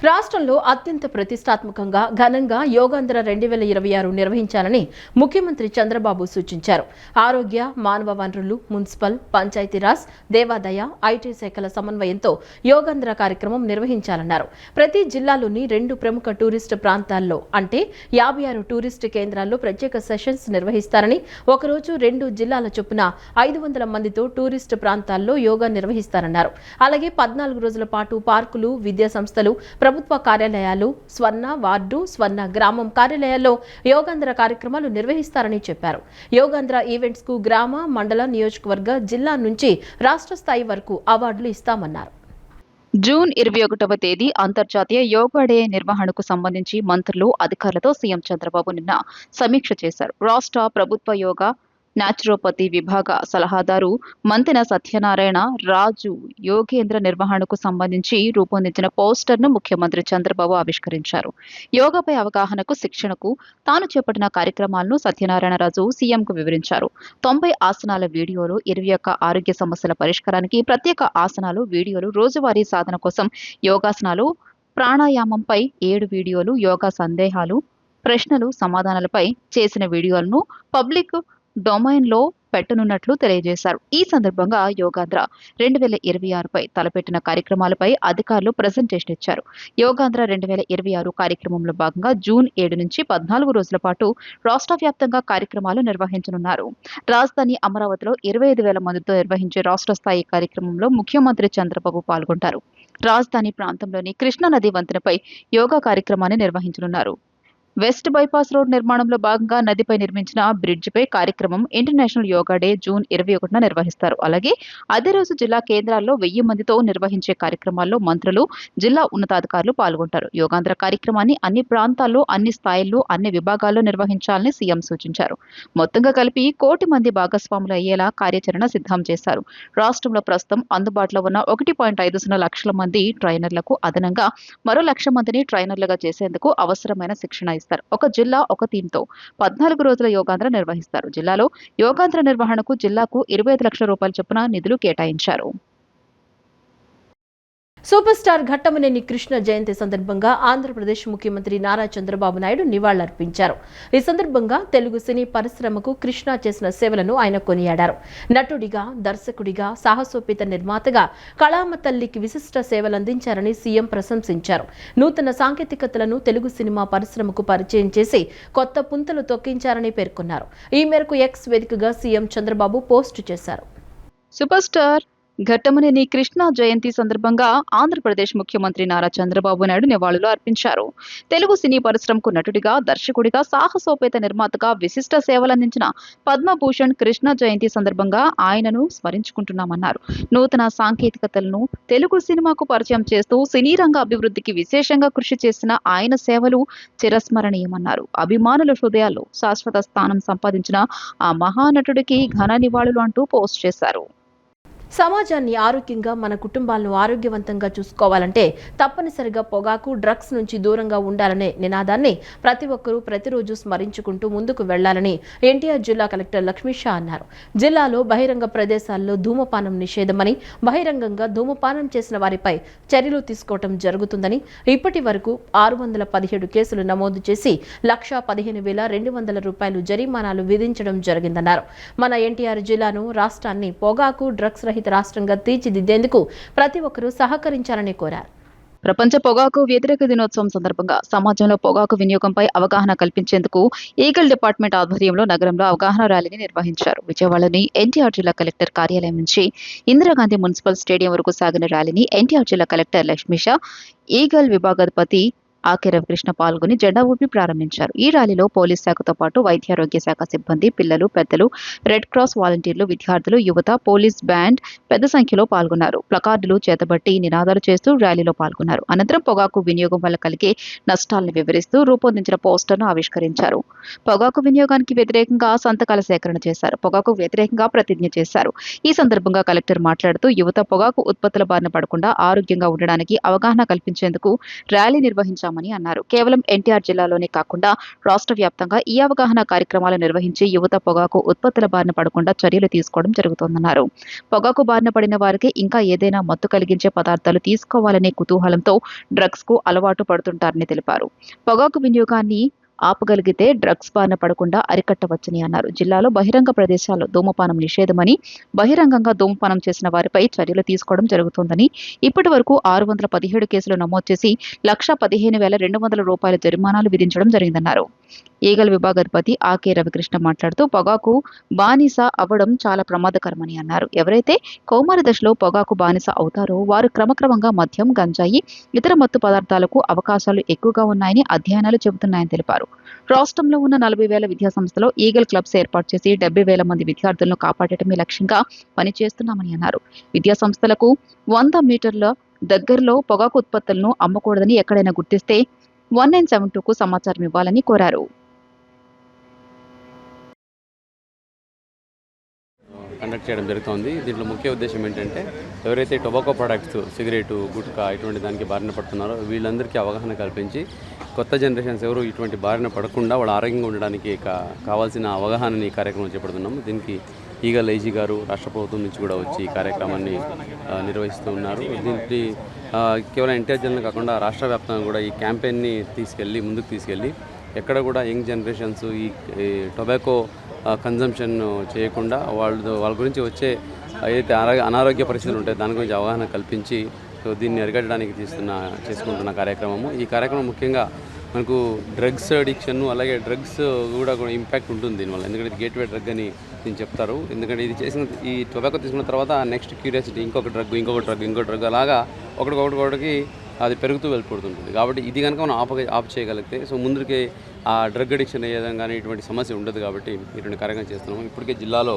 రాష్ట్రంలో అత్యంత ప్రతిష్టాత్మకంగా ఘనంగా యోగాంధ్ర 2026 నిర్వహించాలని ముఖ్యమంత్రి చంద్రబాబు సూచించారు. ఆరోగ్య, మానవ వనరులు, మున్సిపల్, పంచాయతీరాజ్, దేవాదాయ, ఐటీ శాఖల సమన్వయంతో యోగాంధ్ర కార్యక్రమం నిర్వహించాలన్నారు. ప్రతి జిల్లాలోని 2 ప్రముఖ టూరిస్టు ప్రాంతాల్లో అంటే 56 టూరిస్టు కేంద్రాల్లో ప్రత్యేక సెషన్స్ నిర్వహిస్తారని, ఒకరోజు 2 జిల్లాల చొప్పున 500 మందితో టూరిస్టు ప్రాంతాల్లో యోగా నిర్వహిస్తారన్నారు. అలాగే 14 రోజుల పాటు పార్కులు, విద్యా సంస్థలు, ప్రభుత్వ కార్యాలయాలు, స్వర్ణ వార్డు, స్వర్ణ గ్రామం కార్యాలయాల్లో యోగాంధ్ర కార్యక్రమాలు నిర్వహిస్తారని చెప్పారు. యోగాంధ్ర ఈవెంట్స్ కు గ్రామ, మండల, నియోజకవర్గ, జిల్లా నుంచి రాష్ట్ర స్థాయి వరకు అవార్డులు ఇస్తామన్నారు. జూన్ 21వ తేదీ అంతర్జాతీయ యోగా డే నిర్వహణకు సంబంధించి మంత్రులు, అధికారులతో సీఎం చంద్రబాబు నిన్న సమీక్ష చేశారు. రాష్ట్ర ప్రభుత్వ యోగా న్యాచురోపతి విభాగ సలహాదారు మంతెన సత్యనారాయణ రాజు యోగేంద్ర నిర్వహణకు సంబంధించి రూపొందించిన పోస్టర్ను ముఖ్యమంత్రి చంద్రబాబు ఆవిష్కరించారు. యోగాపై అవగాహనకు, శిక్షణకు తాను చేపట్టిన కార్యక్రమాలను సత్యనారాయణ రాజు సీఎంకు వివరించారు. 90 ఆసనాల వీడియోలు, 21 ఆరోగ్య సమస్యల పరిష్కారానికి ప్రత్యేక ఆసనాలు, వీడియోలు, రోజువారీ సాధన కోసం యోగాసనాలు, ప్రాణాయామంపై 7 వీడియోలు, యోగా సందేహాలు, ప్రశ్నలు, సమాధానాలపై చేసిన వీడియోలను పబ్లిక్ డొమైన్లో పెట్టనున్నట్లు తెలియజేశారు. ఈ సందర్భంగా యోగాంధ్ర 2026పై తలపెట్టిన కార్యక్రమాలపై అధికారులు ప్రెజెంటేషన్ ఇచ్చారు. యోగాంధ్ర 2026 కార్యక్రమంలో భాగంగా జూన్ 7 నుంచి 14 రోజుల పాటు రాష్ట్ర వ్యాప్తంగా కార్యక్రమాలు నిర్వహించనున్నారు. రాజధాని అమరావతిలో 25,000 మందితో నిర్వహించే రాష్ట్ర స్థాయి కార్యక్రమంలో ముఖ్యమంత్రి చంద్రబాబు పాల్గొంటారు. రాజధాని ప్రాంతంలోని కృష్ణా నది వంతెనపై యోగా కార్యక్రమాన్ని నిర్వహించనున్నారు. వెస్ట్ బైపాస్ రోడ్ నిర్మాణంలో భాగంగా నదిపై నిర్మించిన బ్రిడ్జిపై కార్యక్రమం ఇంటర్నేషనల్ యోగా డే జూన్ 21న నిర్వహిస్తారు. అలాగే అదే రోజు జిల్లా కేంద్రాల్లో 1000 మందితో నిర్వహించే కార్యక్రమాల్లో మంత్రులు, జిల్లా ఉన్నతాధికారులు పాల్గొంటారు. యోగాంధ్ర కార్యక్రమాన్ని అన్ని ప్రాంతాల్లో, అన్ని స్థాయిల్లో, అన్ని విభాగాల్లో నిర్వహించాలని సీఎం సూచించారు. మొత్తంగా కలిపి 1 కోటి మంది భాగస్వాములు అయ్యేలా కార్యాచరణ సిద్ధం చేశారు. రాష్ట్రంలో ప్రస్తుతం అందుబాటులో ఉన్న 1.50 లక్షల మంది ట్రైనర్లకు అదనంగా మరో 1,00,000 మందిని ట్రైనర్లుగా చేసేందుకు అవసరమైన శిక్షణ ఇస్తారు. ఒక జిల్లా, ఒక టీంతో 14 రోజుల యోగాంధ్ర నిర్వహిస్తారు. జిల్లాలో యోగాంధ్ర నిర్వహణకు జిల్లాకు 25 లక్షల రూపాయల చొప్పున నిధులు కేటాయించారు. సూపర్ స్టార్ ఘట్టమనేని కృష్ణ జయంతి సందర్భంగా ఆంధ్రప్రదేశ్ ముఖ్యమంత్రి నారా చంద్రబాబు నాయుడు నివాళులర్పించారు. ఈ సందర్భంగా తెలుగు సినీ పరిశ్రమకు కృష్ణ చేసిన సేవలను ఆయన కొనియాడారు. నటుడిగా, దర్శకుడిగా, సాహసోపేత నిర్మాతగా కళామ తల్లికి విశిష్ట సేవలందించారని సీఎం ప్రశంసించారు. నూతన సాంకేతికతలను తెలుగు సినిమా పరిశ్రమకు పరిచయం చేసి కొత్త పుంతలు తొక్కించారని పేర్కొన్నారు. ఈ మేరకు ఎక్స్ వేదికగా సీఎం చంద్రబాబు పోస్టు చేశారు. సూపర్ స్టార్ ఘట్టమనేని కృష్ణ జయంతి సందర్భంగా ఆంధ్రప్రదేశ్ ముఖ్యమంత్రి నారా చంద్రబాబు నాయుడు నివాళులు అర్పించారు. తెలుగు సినీ పరిశ్రమకు నటుడిగా, దర్శకుడిగా, సాహసోపేత నిర్మాతగా విశిష్ట సేవలందించిన పద్మభూషణ్ కృష్ణ జయంతి సందర్భంగా ఆయనను స్మరించుకుంటున్నామన్నారు. నూతన సాంకేతికతలను తెలుగు సినిమాకు పరిచయం చేస్తూ సినీ రంగ అభివృద్ధికి విశేషంగా కృషి చేసిన ఆయన సేవలు చిరస్మరణీయమన్నారు. అభిమానుల హృదయాల్లో శాశ్వత స్థానం సంపాదించిన ఆ మహానటుడికి ఘన నివాళులు అంటూ పోస్ట్ చేశారు. సమాజాన్ని ఆరోగ్యంగా, మన కుటుంబాలను ఆరోగ్యవంతంగా చూసుకోవాలంటే తప్పనిసరిగా పొగాకు, డ్రగ్స్ నుంచి దూరంగా ఉండాలనే నినాదాన్ని ప్రతి ఒక్కరూ ప్రతిరోజు స్మరించుకుంటూ ముందుకు వెళ్లాలని ఎన్టీఆర్ జిల్లా కలెక్టర్ లక్ష్మీ షా అన్నారు. జిల్లాలో బహిరంగ ప్రదేశాల్లో ధూమపానం నిషేధమని, బహిరంగంగా ధూమపానం చేసిన వారిపై చర్యలు తీసుకోవడం జరుగుతుందని, ఇప్పటి వరకు 617 కేసులు నమోదు చేసి 1,15,200 రూపాయలు జరిమానాలు విధించడం జరిగిందన్నారు. మన ఎన్టీఆర్ జిల్లాను, రాష్ట్రాన్ని పొగాకు, డ్రగ్స్ రహిత రాష్ట్రంగా తీర్చిదిద్దేందుకు ప్రతి ఒక్కరూ సహకరించాలని కోరారు. ప్రపంచ పొగాకు వ్యతిరేక దినోత్సవం సందర్భంగా సమాజంలో పొగాకు వినియోగంపై అవగాహన కల్పించేందుకు ఈగల్ డిపార్ట్మెంట్ ఆధ్వర్యంలో నగరంలో అవగాహన ర్యాలీని నిర్వహించారు. విజయవాడలోని ఎన్టీఆర్ జిల్లా కలెక్టర్ కార్యాలయం నుంచి ఇందిరాగాంధీ మున్సిపల్ స్టేడియం వరకు సాగిన ర్యాలీని ఎన్టీఆర్ జిల్లా కలెక్టర్ లక్ష్మీషా, ఈగల్ విభాగాధిపతి ఆకే రవికృష్ణ పాల్గొని జెండా ఊపి ప్రారంభించారు. ఈ ర్యాలీలో పోలీస్ శాఖతో పాటు వైద్యారోగ్య శాఖ సిబ్బంది, పిల్లలు, పెద్దలు, రెడ్ క్రాస్ వాలంటీర్లు, విద్యార్థులు, యువత, పోలీస్ బ్యాండ్ పెద్ద సంఖ్యలో పాల్గొన్నారు. ప్లకార్డులు చేతబట్టి నినాదాలు చేస్తూ ర్యాలీలో పాల్గొన్నారు. అనంతరం పొగాకు వినియోగం వల్ల కలిగే నష్టాలను వివరిస్తూ రూపొందించిన పోస్టర్ను ఆవిష్కరించారు. పొగాకు వినియోగానికి వ్యతిరేకంగా సంతకాల సేకరణ చేశారు. పొగాకు వ్యతిరేకంగా ప్రతిజ్ఞ చేశారు. ఈ సందర్భంగా కలెక్టర్ మాట్లాడుతూ యువత పొగాకు ఉత్పత్తుల బారిన పడకుండా ఆరోగ్యంగా ఉండడానికి అవగాహన కల్పించేందుకు ర్యాలీ నిర్వహించారు. చేస్తామని అన్నారు. కేవలం ఎన్టీఆర్ జిల్లాలోనే కాకుండా రాష్ట్ర వ్యాప్తంగా ఈ అవగాహన కార్యక్రమాలు నిర్వహించి యువత పొగాకు ఉత్పత్తుల బారిన పడకుండా చర్యలు తీసుకోవడం జరుగుతోందన్నారు. పొగాకు బారిన పడిన వారికి ఇంకా ఏదైనా మత్తు కలిగించే పదార్థాలు తీసుకోవాలనే కుతూహలంతో డ్రగ్స్ కు అలవాటు పడుతుంటారని తెలిపారు. పొగాకు వినియోగాన్ని ఆపగలిగితే డ్రగ్స్ బారిన పడకుండా అరికట్టవచ్చని అన్నారు. జిల్లాలో బహిరంగ ప్రదేశాల్లో ధూమపానం నిషేధమని, బహిరంగంగా ధూమపానం చేసిన వారిపై చర్యలు తీసుకోవడం జరుగుతోందని, ఇప్పటి వరకు 617 కేసులు నమోదు చేసి ₹1,15,200 జరిమానాలు విధించడం జరిగిందన్నారు. ఈగల్ విభాగాధిపతి ఆకే రవికృష్ణ మాట్లాడుతూ పొగాకు బానిస అవ్వడం చాలా ప్రమాదకరమని అన్నారు. ఎవరైతే కౌమార దశలో పొగాకు బానిస అవుతారో వారు క్రమక్రమంగా మద్యం, గంజాయి, ఇతర మత్తు పదార్థాలకు అవకాశాలు ఎక్కువగా ఉన్నాయని అధ్యయనాలు చెబుతున్నాయని తెలిపారు. రాష్ట్రంలో ఉన్న 40,000 విద్యాసంస్థలో ఈగల్ క్లబ్స్ ఏర్పాటు చేసి 70,000 మంది విద్యార్థులను కాపాడటమే లక్ష్యంగా పనిచేస్తున్నామని అన్నారు. విద్యాసంస్థలకు 100 మీటర్ల దగ్గరలో పొగాకు ఉత్పత్తులను అమ్మకూడదని ఎక్కడైనా గుర్తిస్తే 1972కు సమాచారం ఇవ్వాలని కోరారు. కండక్ట్ చేయడం జరుగుతుంది. దీంట్లో ముఖ్య ఉద్దేశం ఏంటంటే ఎవరైతే టొబాకో ప్రొడక్ట్స్, సిగరెటు, గుట్కా ఇటువంటి దానికి బారిన పడుతున్నారో వీళ్ళందరికీ అవగాహన కల్పించి కొత్త జనరేషన్స్ ఎవరు ఇటువంటి బారిన పడకుండా వాళ్ళు ఆరోగ్యంగా ఉండడానికి కావాల్సిన అవగాహనని ఈ కార్యక్రమం చేపడుతున్నాము. దీనికి ఈగల్ ఐజీ గారు రాష్ట్ర ప్రభుత్వం నుంచి కూడా వచ్చి ఈ కార్యక్రమాన్ని నిర్వహిస్తూ ఉన్నారు. దీనికి కేవలం ఎన్టీఆర్ జిల్లా కాకుండా రాష్ట్ర వ్యాప్తంగా కూడా ఈ క్యాంపెయిన్ని ముందుకు తీసుకెళ్ళి ఎక్కడ కూడా యంగ్ జనరేషన్స్ ఈ టొబాకో కన్జంప్షన్ చేయకుండా వాళ్ళ గురించి వచ్చే ఏదైతే అనారోగ్య పరిస్థితులు ఉంటాయో దాని గురించి అవగాహన కల్పించి దీన్ని అరికట్టడానికి చేసుకుంటున్న కార్యక్రమము. ఈ కార్యక్రమం ముఖ్యంగా మనకు డ్రగ్స్ అడిక్షన్ అలాగే డ్రగ్స్ కూడా ఇంపాక్ట్ ఉంటుంది దీనివల్ల. ఎందుకంటే ఇది గేట్వే డ్రగ్ అని నేను చెప్తారు. ఎందుకంటే ఇది ఈ టొబాకో తీసుకున్న తర్వాత నెక్స్ట్ క్యూరియాసిటీ ఇంకొక డ్రగ్ అలాగా ఒకటికి అది పెరుగుతూ వెళ్ళిపోతుంటుంది. కాబట్టి ఇది కనుక మనం ఆఫ్ చేయగలిగితే ముందుకి ఆ డ్రగ్ అడిక్షన్ అయ్యే కానీ ఇటువంటి సమస్య ఉండదు. కాబట్టి ఇటువంటి కార్యక్రమం చేస్తున్నాము. ఇప్పటికే జిల్లాలో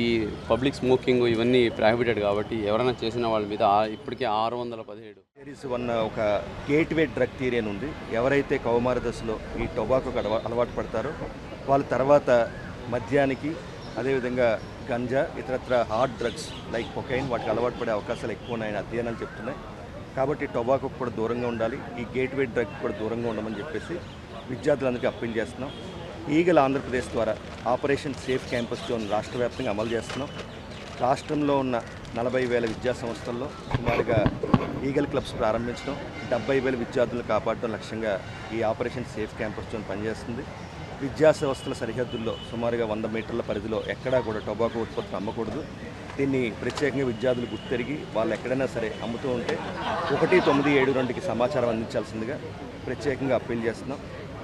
ఈ పబ్లిక్ స్మోకింగ్ ఇవన్నీ ప్రాహిబిటెడ్ కాబట్టి ఎవరైనా చేసిన వాళ్ళ మీద ఇప్పటికే 617 ఒక గేట్వే డ్రగ్ థియరీ అని ఉంది. ఎవరైతే కౌమార దశలో ఈ టొబాకోకి అలవాటు పడతారో వాళ్ళ తర్వాత మద్యానికి, అదేవిధంగా గంజా, ఇతరత్ర హార్డ్ డ్రగ్స్ లైక్ కొకైన్ వాటికి అలవాటు పడే అవకాశాలు ఎక్కువ ఉన్నాయని అధ్యయనాలు చెప్తున్నాయి. కాబట్టి టొబాకోకు కూడా దూరంగా ఉండాలి, ఈ గేట్వే డ్రగ్ కూడా దూరంగా ఉండమని చెప్పేసి విద్యార్థులందరికీ అప్పీల్ చేస్తున్నాం. ఈగల్ ఆంధ్రప్రదేశ్ ద్వారా ఆపరేషన్ సేఫ్ క్యాంపస్ జోన్ రాష్ట్ర వ్యాప్తంగా అమలు చేస్తున్నాం. రాష్ట్రంలో ఉన్న 40,000 విద్యా సంస్థల్లో సుమారుగా ఈగల్ క్లబ్స్ ప్రారంభించడం, 70,000 విద్యార్థులను కాపాడడం లక్ష్యంగా ఈ ఆపరేషన్ సేఫ్ క్యాంపస్ జోన్ పనిచేస్తుంది. విద్యా సంస్థల సరిహద్దుల్లో సుమారుగా 100 మీటర్ల పరిధిలో ఎక్కడా కూడా టొబాకో ఉత్పత్తులు అమ్మకూడదు. దీన్ని ప్రత్యేకంగా విద్యార్థులు గుర్తెరిగి వాళ్ళు ఎక్కడైనా సరే అమ్ముతూ ఉంటే 1972కి సమాచారం అందించాల్సిందిగా ప్రత్యేకంగా అప్పీల్ చేస్తున్నాం.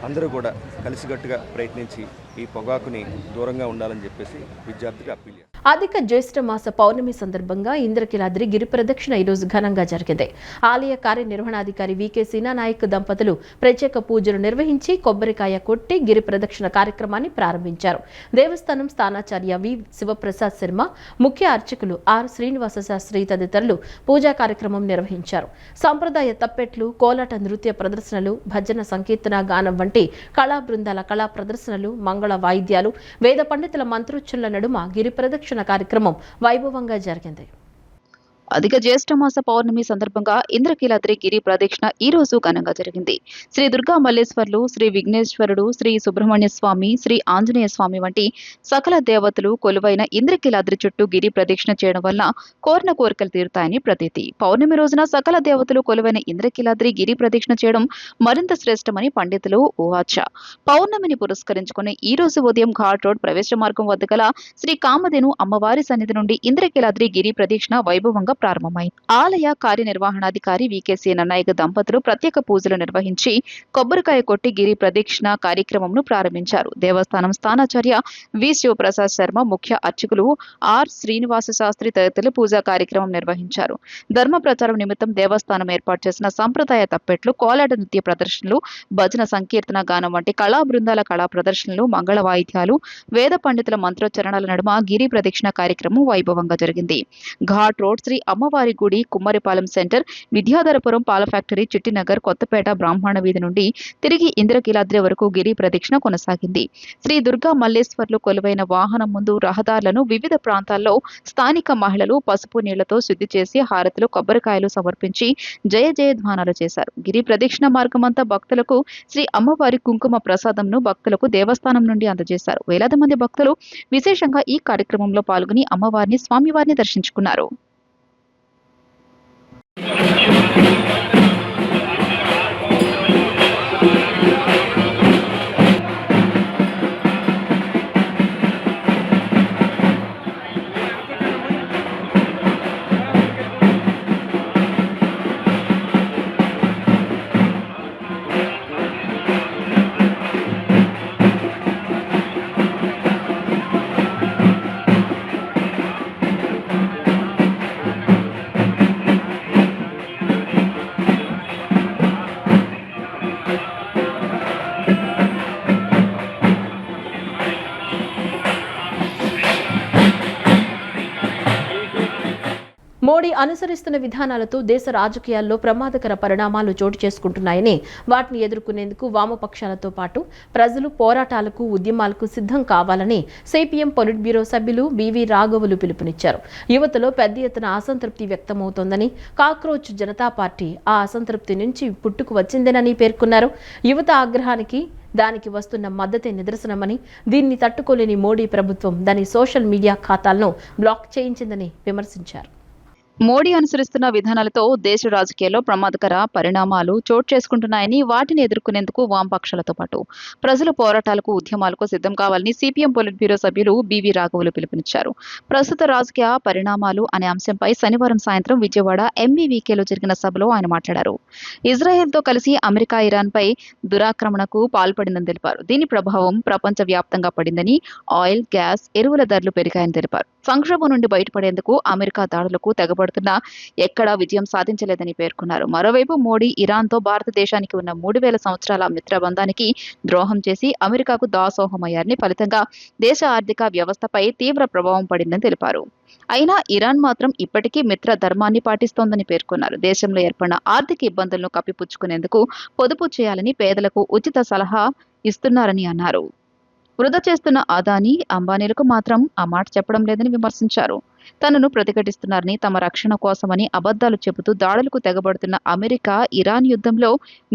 అందరూ కూడా కలిసికట్టుగా ప్రయత్నించి ఈ పొగాకుని దూరంగా ఉండాలని చెప్పేసి విద్యార్థులకు అప్పీల్ చేస్తారు. అధిక జ్యేష్ఠ మాస పౌర్ణమి సందర్భంగా ఇంద్రకీలాద్రి గిరి ప్రదక్షిణ ఈరోజు ఘనంగా జరిగింది. ఆలయ కార్యనిర్వహణాధికారి వికే నాయక్ దంపతులు ప్రత్యేక పూజలు నిర్వహించి కొబ్బరికాయ కొట్టి గిరి ప్రదక్షిణ కార్యక్రమాన్ని ప్రారంభించారు. దేవస్థానం స్థానాచార్య వి శివప్రసాద్ శర్మ, ముఖ్య అర్చకులు ఆర్ శ్రీనివాస శాస్త్రి తదితరులు పూజా కార్యక్రమం నిర్వహించారు. సంప్రదాయ తప్పెట్లు, కోలాట నృత్య ప్రదర్శనలు, భజన సంకీర్తన గానం వంటి కళా బృందాల కళా ప్రదర్శనలు, మంగళ వాయిద్యాలు, వేద పండితుల మంత్రోచ్చరణల నడుమ గిరి ప్రదక్షిణ కార్యక్రమం వైభవంగా జరిగింది. అధిక జ్యేష్ఠమాస పౌర్ణమి సందర్భంగా ఇంద్రకీలాద్రి గిరి ప్రదక్షిణ ఈ రోజు ఘనంగా జరిగింది. శ్రీ దుర్గా మల్లేశ్వర్లు, శ్రీ విఘ్నేశ్వరుడు, శ్రీ సుబ్రహ్మణ్య స్వామి, శ్రీ ఆంజనేయ స్వామి వంటి సకల దేవతలు కొలువైన ఇంద్రకీలాద్రి చుట్టూ గిరి ప్రదక్షిణ చేయడం వల్ల కోరిన కోరికలు తీరుతాయని ప్రతీతి. పౌర్ణమి రోజున సకల దేవతలు కొలువైన ఇంద్రకీలాద్రి గిరి ప్రదక్షిణ చేయడం మరింత శ్రేష్టమని పండితులు ఊహాచ. పౌర్ణమిని పురస్కరించుకుని ఈ రోజు ఉదయం ఘాట్ రోడ్ ప్రవేశ మార్గం వద్ద గల శ్రీ కామధేను అమ్మవారి సన్నిధి నుండి ఇంద్రకీలాద్రి గిరి ప్రదక్షిణ వైభవంగా ప్రారంభమైంది. ఆలయ కార్యనిర్వహణాధికారి వికే నాయక్ దంపతులు ప్రత్యేక పూజలు నిర్వహించి కొబ్బరికాయ కొట్టి గిరి ప్రదక్షిణ కార్యక్రమంను ప్రారంభించారు. దేవస్థానం స్థానాచార్య వి శివప్రసాద్ శర్మ, ముఖ్య అర్చకులు ఆర్ శ్రీనివాస శాస్త్రి తదితరులు పూజా కార్యక్రమం నిర్వహించారు. ధర్మ ప్రచారం నిమిత్తం దేవస్థానం ఏర్పాటు చేసిన సంప్రదాయ తప్పెట్లు, కోలాట నృత్య ప్రదర్శనలు, భజన సంకీర్తన గానం వంటి కళా బృందాల కళా ప్రదర్శనలు, మంగళ వాయిద్యాలు, వేద పండితుల మంత్రోచ్చరణల నడుమ గిరి ప్రదక్షిణ కార్యక్రమం వైభవంగా జరిగింది. ఘాట్ రోడ్ శ్రీ అమ్మవారి గుడి, కుమ్మరిపాలెం సెంటర్, విద్యాధరపురం పాల ఫ్యాక్టరీ, చిట్టినగర్, కొత్తపేట, బ్రాహ్మణ వీధి నుండి తిరిగి ఇంద్రకీలాద్రి వరకు గిరి ప్రదక్షిణ కొనసాగింది. శ్రీ దుర్గా మల్లేశ్వర్లు కొలువైన వాహనం ముందు రహదారులను వివిధ ప్రాంతాల్లో స్థానిక మహిళలు పసుపు నీళ్లతో శుద్ధి చేసి హారతులు, కొబ్బరికాయలు సమర్పించి జయ జయధ్వానాలు చేశారు. గిరి ప్రదక్షిణ మార్గమంతా భక్తులకు శ్రీ అమ్మవారి కుంకుమ ప్రసాదంను భక్తులకు దేవస్థానం నుండి అందజేశారు. వేలాది మంది భక్తులు విశేషంగా ఈ కార్యక్రమంలో పాల్గొని అమ్మవారిని, స్వామివారిని దర్శించుకున్నారు. మోడీ అనుసరిస్తున్న విధానాలతో దేశ రాజకీయాల్లో ప్రమాదకర పరిణామాలు చోటు చేసుకుంటున్నాయని, వాటిని ఎదుర్కొనేందుకు వామపక్షాలతో పాటు ప్రజలు పోరాటాలకు, ఉద్యమాలకు సిద్ధం కావాలని సిపిఎం పొలిట్ బ్యూరో సభ్యులు బివి రాఘవులు పిలుపునిచ్చారు. యువతలో పెద్ద ఎత్తున అసంతృప్తి వ్యక్తమవుతోందని, కాక్రోచ్ జనతా పార్టీ ఆ అసంతృప్తి నుంచి పుట్టుకు వచ్చిందేనని పేర్కొన్నారు. యువత ఆగ్రహానికి దానికి వస్తున్న మద్దతే నిదర్శనమని, దీన్ని తట్టుకోలేని మోడీ ప్రభుత్వం దాని సోషల్ మీడియా ఖాతాలను బ్లాక్ చేయించిందని విమర్శించారు. మోడీ అనుసరిస్తున్న విధానాలతో దేశ రాజకీయాల్లో ప్రమాదకర పరిణామాలు చోటు చేసుకుంటున్నాయని, వాటిని ఎదుర్కొనేందుకు వామపక్షాలతో పాటు ప్రజలు పోరాటాలకు, ఉద్యమాలకు సిద్ధం కావాలని సిపిఎం పొలిట్ బ్యూరో సభ్యులు బివి రాఘవులు పిలుపునిచ్చారు. ప్రస్తుత రాజకీయ పరిణామాలు అనే అంశంపై శనివారం సాయంత్రం విజయవాడ ఎంవీవీకేలో జరిగిన సభలో ఆయన మాట్లాడారు. ఇజ్రాయెల్తో కలిసి అమెరికా ఇరాన్పై దురాక్రమణకు పాల్పడిందని తెలిపారు. దీని ప్రభావం ప్రపంచ వ్యాప్తంగా పడిందని, ఆయిల్, గ్యాస్, ఎరువుల ధరలు పెరిగాయని తెలిపారు. సంక్షోభం నుండి బయటపడేందుకు అమెరికా దాడులకు తెగబడుతున్నా ఎక్కడా విజయం సాధించలేదని పేర్కొన్నారు. మరోవైపు మోడీ ఇరాన్తో భారతదేశానికి ఉన్న 3000 సంవత్సరాల మిత్రబంధానికి ద్రోహం చేసి అమెరికాకు దాసోహమయ్యారని, ఫలితంగా దేశ ఆర్థిక వ్యవస్థపై తీవ్ర ప్రభావం పడిందని తెలిపారు. అయినా ఇరాన్ మాత్రం ఇప్పటికీ మిత్ర ధర్మాన్ని పాటిస్తోందని పేర్కొన్నారు. దేశంలో ఏర్పడిన ఆర్థిక ఇబ్బందులను కప్పిపుచ్చుకునేందుకు పొదుపు చేయాలని పేదలకు ఉచిత సలహా ఇస్తున్నారని అన్నారు. వృధా చేస్తున్న అదానీ, అంబానీలకు మాత్రం ఆ మాట చెప్పడం లేదని విమర్శించారు. తనను ప్రతిఘటిస్తున్నారని, తమ రక్షణ కోసమని అబద్ధాలు చెబుతూ దాడులకు తెగబడుతున్న అమెరికా ఇరాన్ యుద్ధంలో